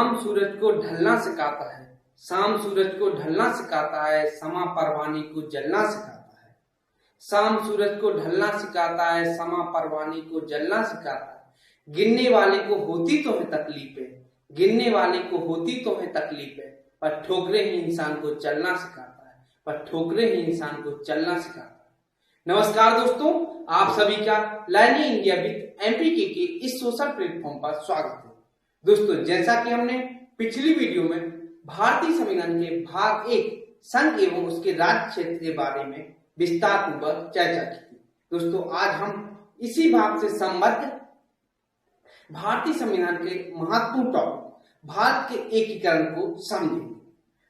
शाम सूरज को ढलना सिखाता है, शाम सूरज को ढलना सिखाता है, समा परवानी को जलना सिखाता है। शाम सूरज को ढलना सिखाता है, समा परवानी को जलना सिखाता है। गिनने वाले को होती तो है तकलीफें, गिनने वाले को होती तो है तकलीफें, पर ठोकरे ही इंसान को चलना सिखाता है, पर ठोकरे ही इंसान को चलना सिखाता है। नमस्कार दोस्तों, आप सभी का लर्निंग इंडिया विद एमपीके के इस सोशल प्लेटफॉर्म पर स्वागत है। दोस्तों, जैसा कि हमने पिछली वीडियो में भारतीय संविधान के भाग 1 संघ एवं उसके राज्य क्षेत्र के बारे में विस्तार पूर्वक चर्चा की थी। दोस्तों, आज हम इसी भाग से संबद्ध भारतीय संविधान के महत्वपूर्ण टॉपिक भारत के एकीकरण को समझेंगे।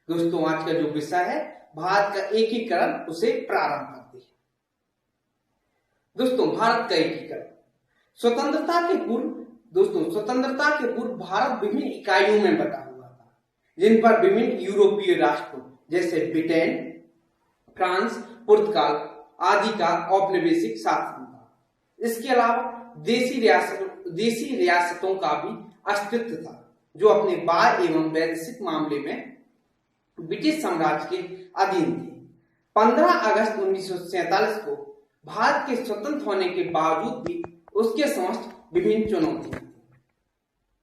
दोस्तों, आज का जो विषय है भारत का एकीकरण, उसे प्रारंभ करते हैं। दोस्तों, भारत का एकीकरण स्वतंत्रता के पूर्व भारत विभिन्न इकाइयों में बटा हुआ था, जिन पर विभिन्न यूरोपीय राष्ट्रों जैसे ब्रिटेन, फ्रांस, पुर्तगाल आदि का औपनिवेशिक शासन था। इसके अलावा देशी रियासतों का भी अस्तित्व था, जो अपने बाह्य एवं वैदेशिक मामले में ब्रिटिश साम्राज्य के अधीन थे। 15 अगस्त 1947 को भारत के स्वतंत्र होने के बावजूद भी उसके समक्ष विभिन्न चुनौतियां थी,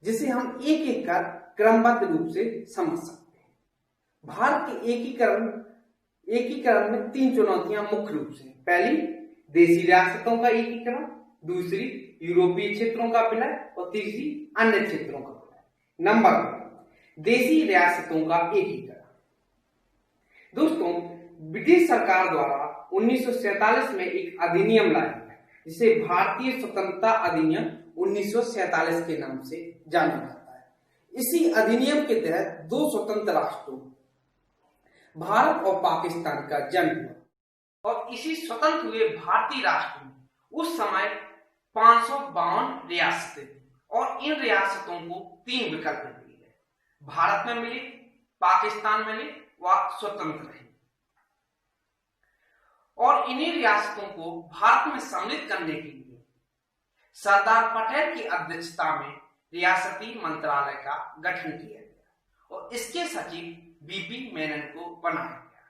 जिसे हम एक एक कर क्रमबद्ध रूप से समझ सकते हैं। भारत के एकीकरण में 3 चुनौतियां मुख्य रूप से। पहली, देशी रियासतों का एकीकरण, दूसरी यूरोपीय क्षेत्रों का विलय और तीसरी अन्य क्षेत्रों का विलय। नंबर 1, देशी रियासतों का एकीकरण। दोस्तों, ब्रिटिश सरकार द्वारा 1947 में एक अधिनियम लाया गया, जिसे भारतीय स्वतंत्रता अधिनियम 1947 के नाम से जाना जाता है। इसी अधिनियम के तहत 2 स्वतंत्र राष्ट्रों भारत और पाकिस्तान का जन्म हुआ और इसी स्वतंत्र हुए भारतीय राष्ट्र में उस समय 552 रियासतें थी और इन रियासतों को 3 विकल्प दिए गए, भारत में मिले, पाकिस्तान में मिले व स्वतंत्र रहे। और इन्हीं रियासतों को भारत में सम्मिलित करने के लिए सरदार पटेल की अध्यक्षता में रियासती मंत्रालय का गठन किया गया और इसके सचिव बीपी मेनन को बनाया गया।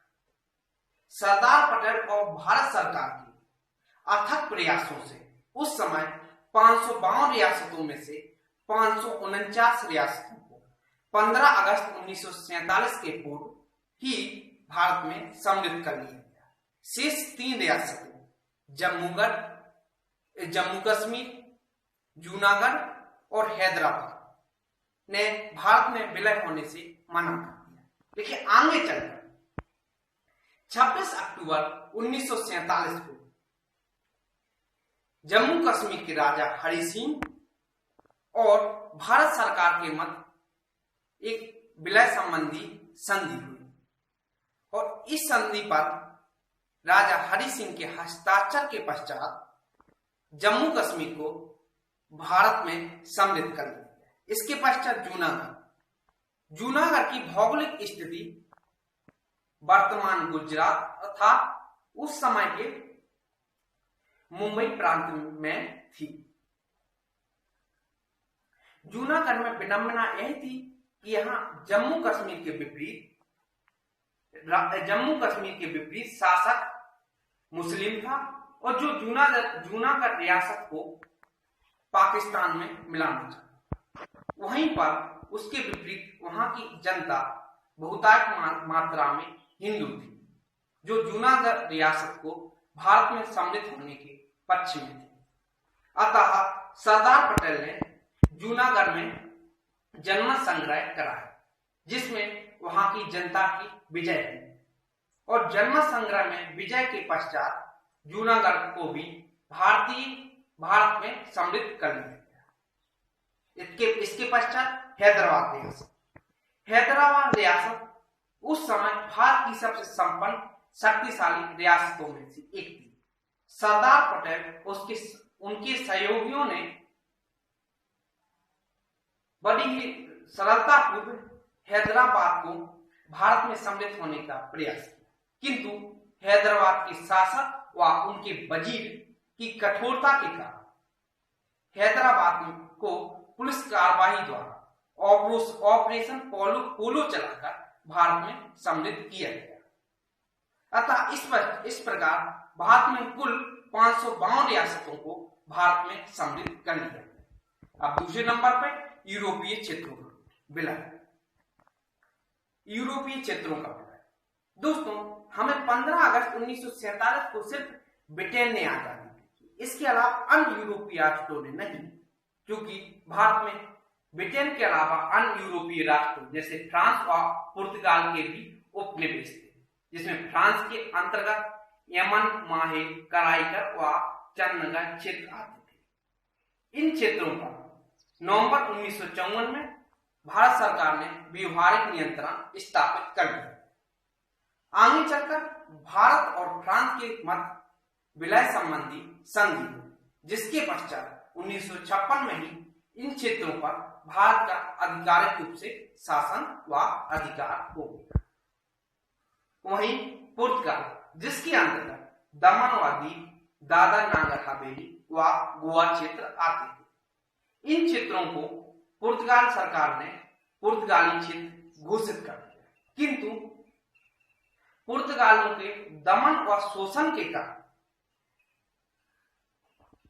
सरदार पटेल और भारत सरकार के अथक प्रयासों से उस समय 552 रियासतों में से 549 रियासतों को 15 अगस्त 1947 के पूर्व ही भारत में सम्मिलित कर लिया गया। शेष 3 रियासतें जम्मू कश्मीर, जूनागढ़ और हैदराबाद ने भारत में विलय होने से मना कर दिया। देखिए, आगे चलकर 26 अक्टूबर 1947 को जम्मू कश्मीर के राजा हरि सिंह और भारत सरकार के मध्य एक विलय संबंधी संधि हुई और इस संधि पर राजा हरि सिंह के हस्ताक्षर के पश्चात जम्मू कश्मीर को भारत में सम्मिलित कर लिया गया। इसके पश्चात जूनागढ़ की भौगोलिक स्थिति वर्तमान गुजरात तथा उस समय के मुंबई प्रांत में थी। जूनागढ़ में विडंबना यह थी कि यहाँ जम्मू कश्मीर के विपरीत शासक मुस्लिम था और जो जूनागढ़ रियासत को पाकिस्तान में मिलाना चाहता। वहीं पर उसके विपरीत वहां की जनता बहुतायत मात्रा में हिंदू थी, जो जूनागढ़ रियासत को भारत में सम्मिलित होने के पक्ष में थी। अतः सरदार पटेल ने जूनागढ़ में जनमत संग्रह कराया, जिसमें वहां की जनता की विजय हुई और जनमत संग्रह में विजय के पश्चात जूनागढ़ को भी भारत में सम्मिलित कर लिया गया। इसके पश्चात हैदराबाद रियासत उस समय भारत की सबसे संपन्न शक्तिशाली रियासतों में से एक थी। सरदार पटेल उनके सहयोगियों ने बड़ी ही सरलतापूर्वक हैदराबाद को भारत में सम्मिलित होने का प्रयास किया, किंतु हैदराबाद के शासक व उनके वजीर की कठोरता के कारण हैदराबाद को पुलिस कार्रवाई द्वारा ऑपरेशन पोलो चलाकर भारत में सम्मिलित किया गया। अतः इस प्रकार भारत में कुल 552 रियासतों को भारत में सम्मिलित कर लिया गया। अब दूसरे नंबर पर यूरोपीय क्षेत्रों का विलय। यूरोपीय क्षेत्रों का विलय दोस्तों, हमें 15 अगस्त 1947 को सिर्फ ब्रिटेन ने आजादी दी, इसके अलावा अन्य यूरोपीय राष्ट्रों ने नहीं, क्योंकि भारत में ब्रिटेन के अलावा अन्य यूरोपीय राष्ट्रों जैसे फ्रांस और पुर्तगाल के भी उपनिवेश थे, जिसमें फ्रांस के अंतर्गत यमन, माहे, कराइकर व चंडीगढ़ क्षेत्र आते थे। इन क्षेत्रों पर नवंबर 1954 में भारत सरकार ने व्यवहारिक नियंत्रण स्थापित कर दिया। आगे चलकर भारत और फ्रांस के मध्य विलय संबंधी संधि हुई, जिसके पश्चात 1956 में ही इन क्षेत्रों पर भारत का आधिकारिक रूप से शासन व अधिकार हो गया। वहीं पुर्तगाल, जिसके अंतर्गत दमन व दीव, दादर नागर हवेली व गोवा क्षेत्र आते थे, इन क्षेत्रों को पुर्तगाल सरकार ने पुर्तगाली क्षेत्र घोषित कर दिया, किंतु पुर्तगालियों के दमन व शोषण के कारण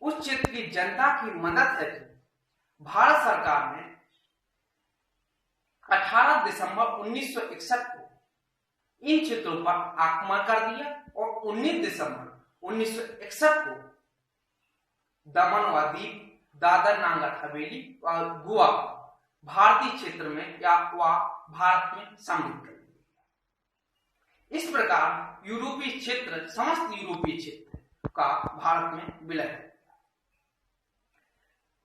उस क्षेत्र की जनता की मदद हेतु भारत सरकार ने 18 दिसंबर 1961 को इन क्षेत्रों पर आक्रमण कर दिया और 19 दिसंबर 1961 को दमन व दीव, दादर नागर हवेली और गोवा भारतीय क्षेत्र में या भारत में सम्मिलित कर दिया। इस प्रकार यूरोपीय क्षेत्र, समस्त यूरोपीय क्षेत्र का भारत में विलय है।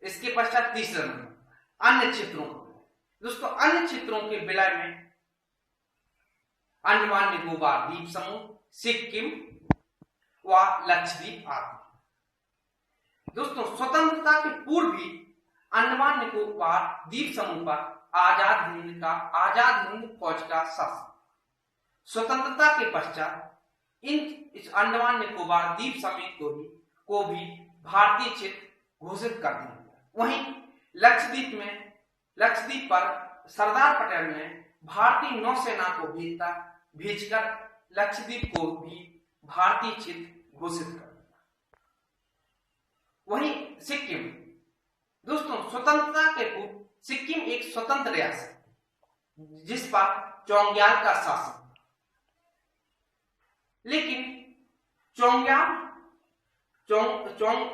इसके पश्चात तीसरा नंबर अन्य क्षेत्रों का विलय। दोस्तों, अन्य क्षेत्रों के विलय में अंडमान निकोबार द्वीप समूह, सिक्किम व लक्षद्वीप आदि। दोस्तों, स्वतंत्रता के पूर्व भी अंडमान निकोबार द्वीप समूह पर आजाद हिंद फौज का शासन। स्वतंत्रता के पश्चात इस अंडमान निकोबार द्वीप समूह को भी भारतीय क्षेत्र घोषित कर दिया गया। वहीं लक्षद्वीप पर सरदार पटेल ने भारतीय नौसेना को भेजकर लक्षद्वीप को भी भारतीय क्षेत्र घोषित कर दिया। वहीं सिक्किम, दोस्तों, स्वतंत्रता के पूर्व सिक्किम एक स्वतंत्र रियासत थी, जिस पर चोंग्याल का शासन था। लेकिन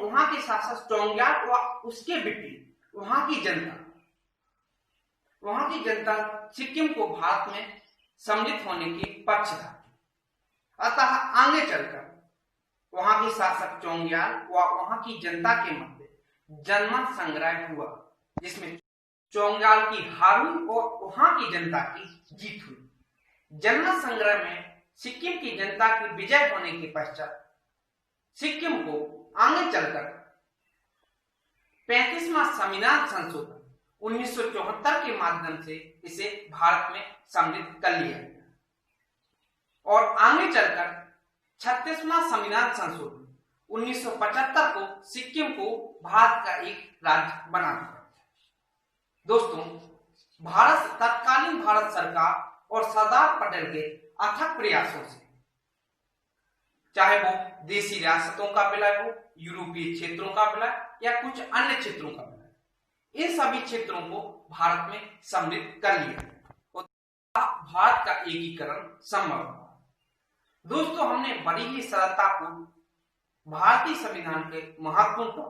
वहां के शासक चोंग्याल व उसके विपरीत वहां की जनता सिक्किम को भारत में सम्मिलित होने के पक्षधर थी। अतः आगे चलकर वहां के शासक चोंग्याल व वहां की जनता के मध्य जनमत संग्रह हुआ, जिसमें चोंग्याल की हार और वहां की जनता की जीत हुई। जनमत संग्रह में सिक्किम की जनता की विजय होने के पश्चात सिक्किम को आगे चलकर 35वां संविधान संशोधन 1974 के माध्यम से इसे भारत में सम्मिलित कर लिया गया और आगे चलकर 36वां संविधान संशोधन 1975 को सिक्किम को भारत का एक राज्य बना दिया। दोस्तों, तत्कालीन भारत सरकार और सरदार पटेल के अथक प्रयासों से, चाहे वो देशी रियासतों का विलय हो, यूरोपीय क्षेत्रों का विलय या कुछ अन्य क्षेत्रों का विलय, इन सभी क्षेत्रों को भारत में सम्मिलित कर लिया और भारत का एकीकरण संभव हुआ। दोस्तों, हमने बड़ी ही सरलतापूर्वक भारतीय संविधान के महत्वपूर्ण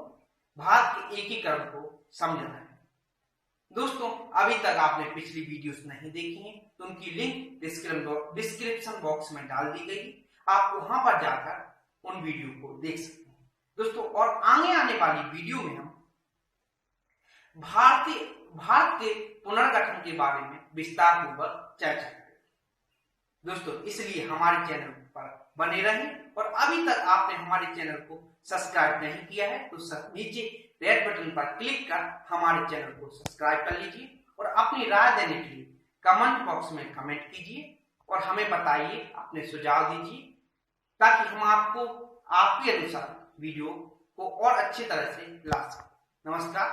भारत के एकीकरण को समझा है। दोस्तों, अभी तक आपने पिछली वीडियोस नहीं देखी हैं तो उनकी लिंक डिस्क्रिप्शन बॉक्स में डाल दी गई, आप वहां पर जाकर उन वीडियो को देख सकते हैं। दोस्तों, और आगे आने वाली वीडियो में हम भारत के पुनर्गठन के बारे में विस्तार पूर्वक चर्चा करेंगे। दोस्तों, इसलिए हमारे चैनल पर बने रहें और अभी तक आपने हमारे चैनल को सब्सक्राइब नहीं किया है तो नीचे रेड बटन पर क्लिक कर हमारे चैनल को सब्सक्राइब कर लीजिए और अपनी राय देने के लिए कमेंट बॉक्स में कमेंट कीजिए और हमें बताइए, अपने सुझाव दीजिए, ताकि हम आपको आपके अनुसार वीडियो को और अच्छी तरह से ला सकें। नमस्कार।